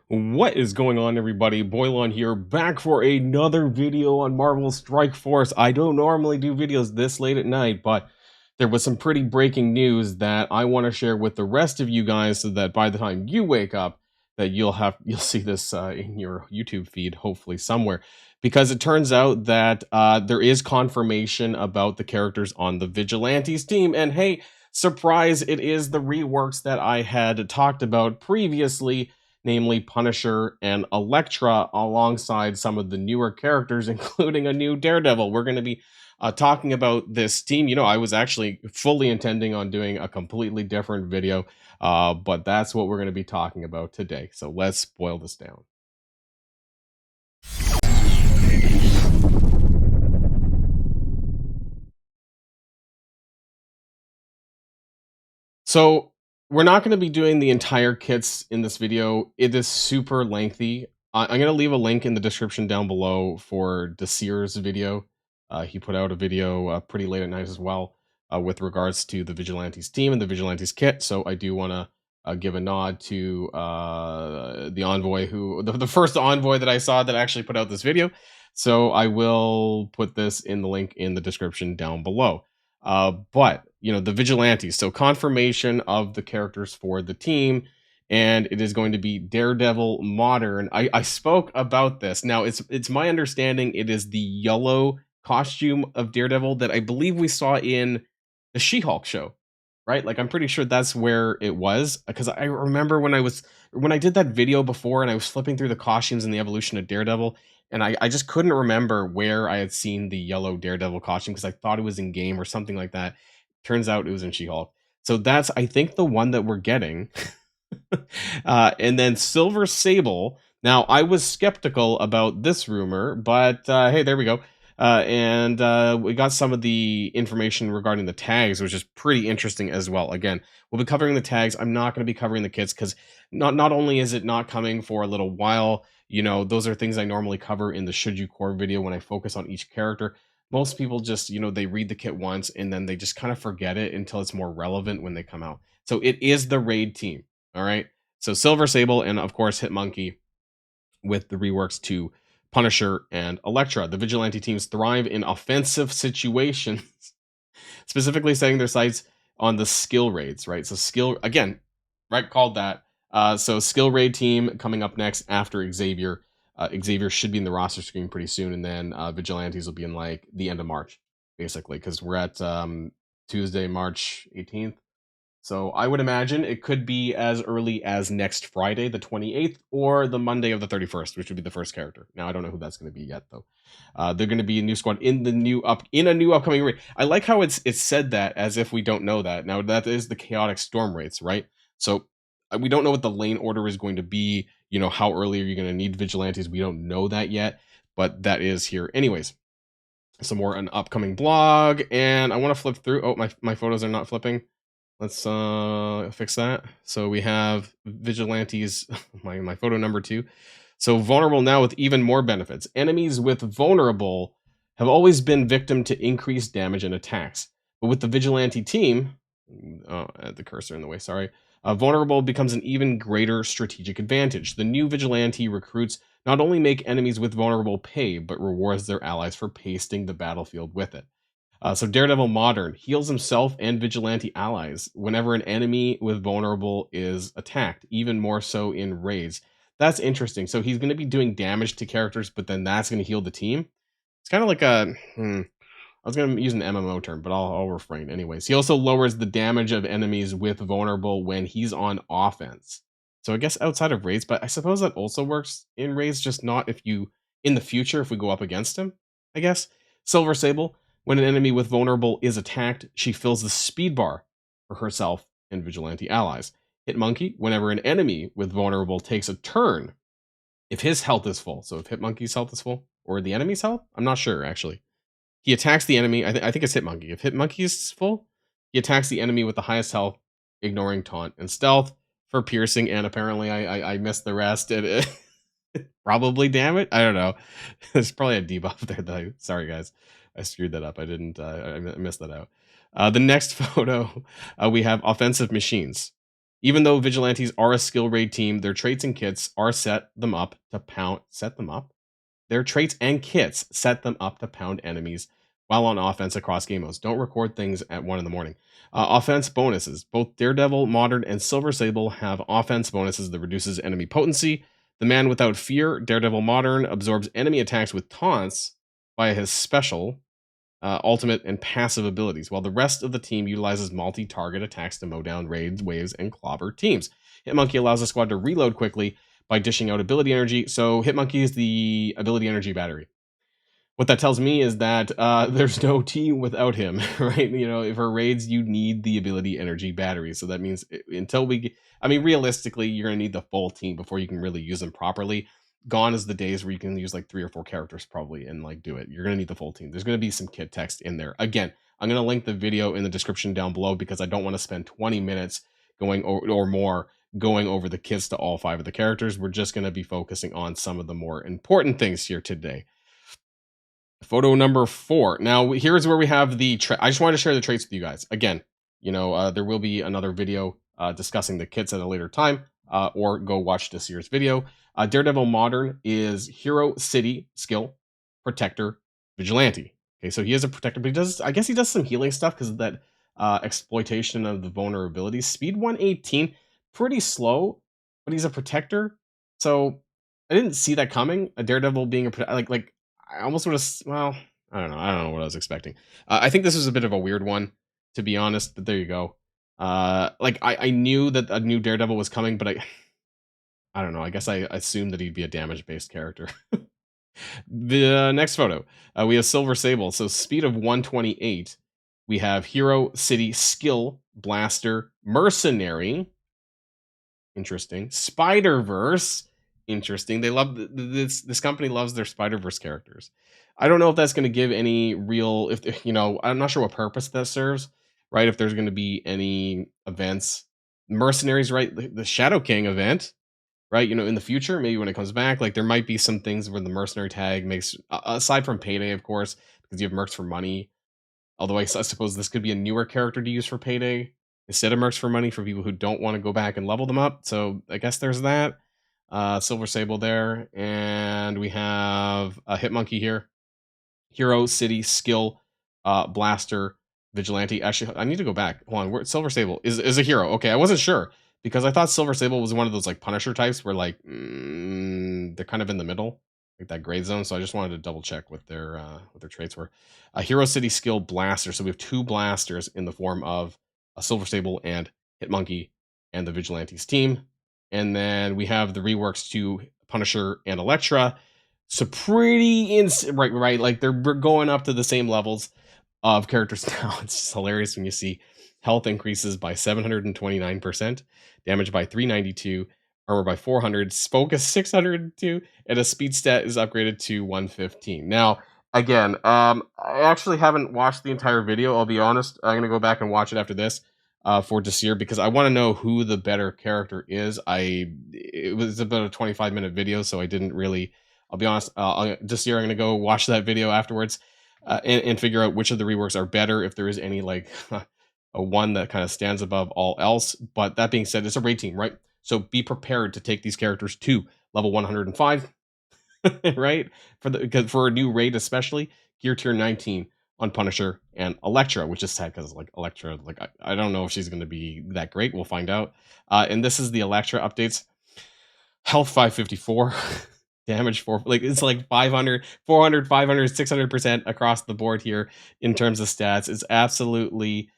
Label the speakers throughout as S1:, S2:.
S1: What is going on, everybody? Boilon here, back for another video on Marvel Strike Force. I don't normally do videos this late at night, but there was some pretty breaking news that I want to share with the rest of you guys, so that by the time you wake up, that you'll see this in your YouTube feed, hopefully somewhere. Because it turns out that there is confirmation about the characters on the Vigilantes team, and hey, surprise! It is the reworks that I had talked about previously, namely Punisher and Elektra, alongside some of the newer characters, including a new Daredevil. We're going to be talking about this team. You know, I was actually fully intending on doing a completely different video, but that's what we're going to be talking about today. So let's boil this down. So we're not going to be doing the entire kits in this video. It is super lengthy. I'm going to leave a link in the description down below for Desir's video. He put out a video pretty late at night as well with regards to the Vigilantes team and the Vigilantes kit. So I do want to give a nod to the envoy, the first envoy that I saw that actually put out this video. So I will put this in the link in the description down below. But you know, the Vigilantes, so confirmation of the characters for the team, and it is going to be Daredevil Modern. I spoke about this. Now it's my understanding it is the yellow costume of Daredevil that I believe we saw in the She-Hulk show, right? Like, I'm pretty sure that's where it was, because I remember when I did that video before and I was flipping through the costumes and the evolution of Daredevil, and I just couldn't remember where I had seen the yellow Daredevil costume, because I thought it was in game or something like that. Turns out it was in She-Hulk. So that's, I think, the one that we're getting. And then Silver Sable. Now, I was skeptical about this rumor, but hey, there we go. And we got some of the information regarding the tags, which is pretty interesting as well. Again, we'll be covering the tags. I'm not going to be covering the kits, because not only is it not coming for a little while, you know, those are things I normally cover in the Should You Core video when I focus on each character. Most people just, you know, they read the kit once and then they just kind of forget it until it's more relevant when they come out. So it is the raid team. All right. So Silver Sable and, of course, Hitmonkey with the reworks to Punisher and Elektra. The Vigilante teams thrive in offensive situations, specifically setting their sights on the skill raids, right? So skill, again, right, called that. So skill raid team coming up next after Xavier. Xavier should be in the roster screen pretty soon, and then Vigilantes will be in like the end of March, basically, because we're at Tuesday, March 18th. So I would imagine it could be as early as next Friday, the 28th, or the Monday of the 31st, which would be the first character. Now, I don't know who that's going to be yet, though. They're going to be a new squad in a new upcoming raid. I like how it's said that as if we don't know that. Now, that is the Chaotic Storm raids, right? So we don't know what the lane order is going to be. You know, how early are you going to need Vigilantes? We don't know that yet, but that is here. Anyways, some more an upcoming blog, and I want to flip through. Oh, my photos are not flipping. Let's fix that. So we have Vigilantes, my photo number 2. So vulnerable now with even more benefits. Enemies with vulnerable have always been victim to increased damage and attacks. But with the Vigilante team, add the cursor in the way, sorry. Vulnerable becomes an even greater strategic advantage. The new Vigilante recruits not only make enemies with vulnerable pay, but rewards their allies for pasting the battlefield with it. So Daredevil Modern heals himself and Vigilante allies whenever an enemy with vulnerable is attacked, even more so in raids. That's interesting. So he's going to be doing damage to characters, but then that's going to heal the team. It's kind of like a... I was going to use an MMO term, but I'll refrain. Anyways, he also lowers the damage of enemies with vulnerable when he's on offense. So I guess outside of raids, but I suppose that also works in raids, just not if you... in the future, if we go up against him, I guess. Silver Sable. When an enemy with vulnerable is attacked, she fills the speed bar for herself and Vigilante allies. Hitmonkey, whenever an enemy with vulnerable takes a turn, if his health is full, so if Hitmonkey's health is full, or the enemy's health, I'm not sure, actually. He attacks the enemy, I think it's Hitmonkey. If Hitmonkey is full, he attacks the enemy with the highest health, ignoring taunt and stealth for piercing, and apparently I missed the rest. Probably, damn it. I don't know. There's probably a debuff there, though. Sorry, guys. I screwed that up. I didn't. I missed that out. The next photo, we have offensive machines. Even though Vigilantes are a skill raid team, their traits and kits are set them up to pound. Set them up. Their traits and kits set them up to pound enemies while on offense across game modes. Don't record things at 1 in the morning. Offense bonuses. Both Daredevil, Modern, and Silver Sable have offense bonuses that reduces enemy potency. The Man Without Fear, Daredevil Modern, absorbs enemy attacks with taunts via his special, ultimate, and passive abilities, while the rest of the team utilizes multi-target attacks to mow down raids, waves, and clobber teams. Hitmonkey allows the squad to reload quickly by dishing out ability energy, so Hitmonkey is the ability energy battery. What that tells me is that there's no team without him, right? You know, for raids, you need the ability energy battery. So that means until we get, I mean, realistically, you're going to need the full team before you can really use them properly. Gone is the days where you can use like 3 or 4 characters probably and like do it. You're going to need the full team. There's going to be some kit text in there. Again, I'm going to link the video in the description down below because I don't want to spend 20 minutes going or more going over the kits to all 5 of the characters. We're just going to be focusing on some of the more important things here today. Photo number 4. Now, here's where we have the I just wanted to share the traits with you guys. Again, you know, there will be another video discussing the kits at a later time, or go watch this year's video. Daredevil Modern is Hero, City, Skill, Protector, Vigilante. Okay, so he is a Protector, but he does, I guess he does some healing stuff because of that exploitation of the vulnerabilities. Speed 118, pretty slow, but he's a Protector. So I didn't see that coming. A Daredevil being a like I almost would have. Well, I don't know. I don't know what I was expecting. I think this was a bit of a weird one, to be honest. But there you go. Like I knew that a new Daredevil was coming, but I don't know. I guess I assumed that he'd be a damage-based character. The next photo, we have Silver Sable. So speed of 128. We have Hero, City, Skill, Blaster, Mercenary. Interesting. Spider-Verse. Interesting. They love this company loves their Spider-Verse characters. I don't know if that's going to give any real, if you know, I'm not sure what purpose that serves, right? If there's going to be any events, Mercenaries, right? The Shadow King event, right? You know, in the future, maybe when it comes back, like there might be some things where the mercenary tag makes, aside from Payday, of course, because you have mercs for money. Although I suppose this could be a newer character to use for Payday instead of mercs for money for people who don't want to go back and level them up. So I guess there's that. Silver Sable there, and we have a Hitmonkey here. Hero, City, Skill, Blaster, Vigilante. Actually, I need to go back. Hold on, Silver Sable is a hero. Okay, I wasn't sure because I thought Silver Sable was one of those like Punisher types where like they're kind of in the middle, like that gray zone. So I just wanted to double check what their traits were. Hero, City, Skill, Blaster. So we have 2 blasters in the form of a Silver Sable and Hitmonkey and the Vigilantes team. And then we have the reworks to Punisher and Elektra. So pretty right. Like we're going up to the same levels of characters now. It's just hilarious when you see health increases by 729%, damage by 392, armor by 400, focus 602, and a speed stat is upgraded to 115. Now, again, I actually haven't watched the entire video. I'll be honest. I'm gonna go back and watch it after this. For Desir because I want to know who the better character is. It was about a 25-minute video, so I didn't really. I'll be honest. Desir, I'm gonna go watch that video afterwards and figure out which of the reworks are better. If there is any like a one that kind of stands above all else. But that being said, it's a raid team, right? So be prepared to take these characters to level 105, right? For a new raid, especially gear tier 19. On Punisher and Elektra, which is sad because like Elektra, like I don't know if she's going to be that great. We'll find out. And this is the Elektra updates. Health 554, damage 4, like it's like 500, 400, 500, 600% across the board here in terms of stats. It's absolutely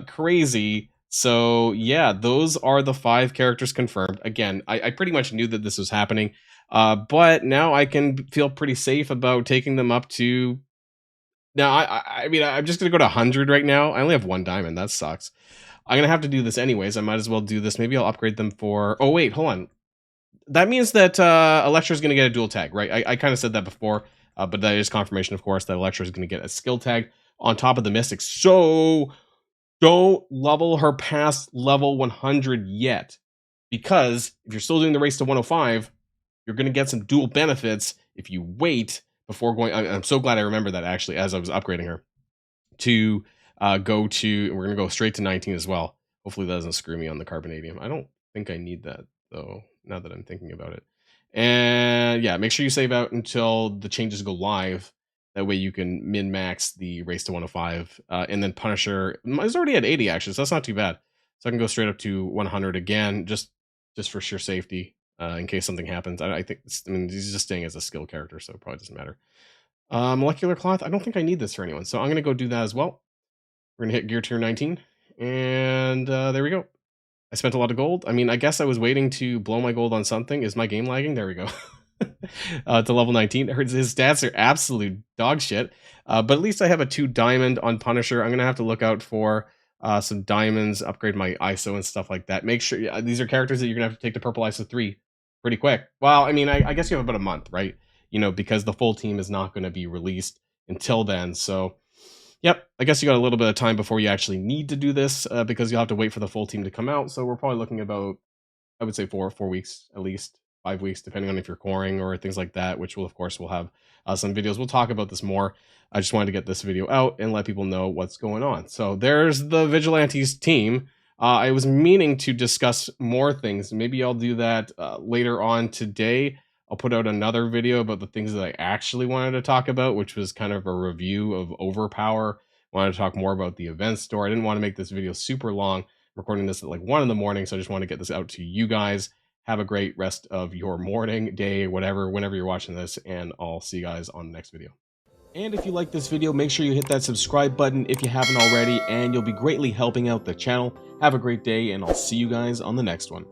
S1: crazy. So yeah, those are the 5 characters confirmed. Again, I pretty much knew that this was happening, but now I can feel pretty safe about taking them up to. Now, I mean, I'm just going to go to 100 right now. I only have 1 diamond. That sucks. I'm going to have to do this anyways. I might as well do this. Maybe I'll upgrade them for... Oh, wait, hold on. That means that Elektra is going to get a dual tag, right? I kind of said that before, but that is confirmation, of course, that Elektra is going to get a skill tag on top of the Mystics. So don't level her past level 100 yet, because if you're still doing the race to 105, you're going to get some dual benefits if you wait before going. I'm so glad I remember that actually as I was upgrading her to go to. We're going to go straight to 19 as well. Hopefully that doesn't screw me on the carbonadium. I don't think I need that though, now that I'm thinking about it. And yeah, make sure you save out until the changes go live. That way you can min-max the race to 105. And then Punisher is already at 80 actually, so that's not too bad. So I can go straight up to 100 again, just for sheer safety, in case something happens. I think, I mean, he's just staying as a skill character, so it probably doesn't matter. Molecular cloth, I don't think I need this for anyone, so I'm going to go do that as well. We're going to hit gear tier 19, and there we go. I spent a lot of gold. I mean, I guess I was waiting to blow my gold on something. Is my game lagging? There we go. To level 19. His stats are absolute dog shit. But at least I have a 2 diamond on Punisher. I'm going to have to look out for some diamonds, upgrade my ISO and stuff like that. Make sure, these are characters that you're going to have to take to purple ISO 3 pretty quick. Well, I mean, I guess you have about a month, right? You know, because the full team is not going to be released until then. So, yep, I guess you got a little bit of time before you actually need to do this, because you'll have to wait for the full team to come out. So we're probably looking about, I would say 4 weeks at least, 5 weeks, depending on if you're coring or things like that, which will, of course, we'll have some videos. We'll talk about this more. I just wanted to get this video out and let people know what's going on. So there's the Vigilantes team. I was meaning to discuss more things. Maybe I'll do that later on today. I'll put out another video about the things that I actually wanted to talk about, which was kind of a review of Overpower. I wanted to talk more about the event store. I didn't want to make this video super long. I'm recording this at like 1 in the morning, so I just want to get this out to you guys. Have a great rest of your morning, day, whatever, whenever you're watching this, and I'll see you guys on the next video. And if you like this video, make sure you hit that subscribe button if you haven't already, and you'll be greatly helping out the channel. Have a great day, and I'll see you guys on the next one.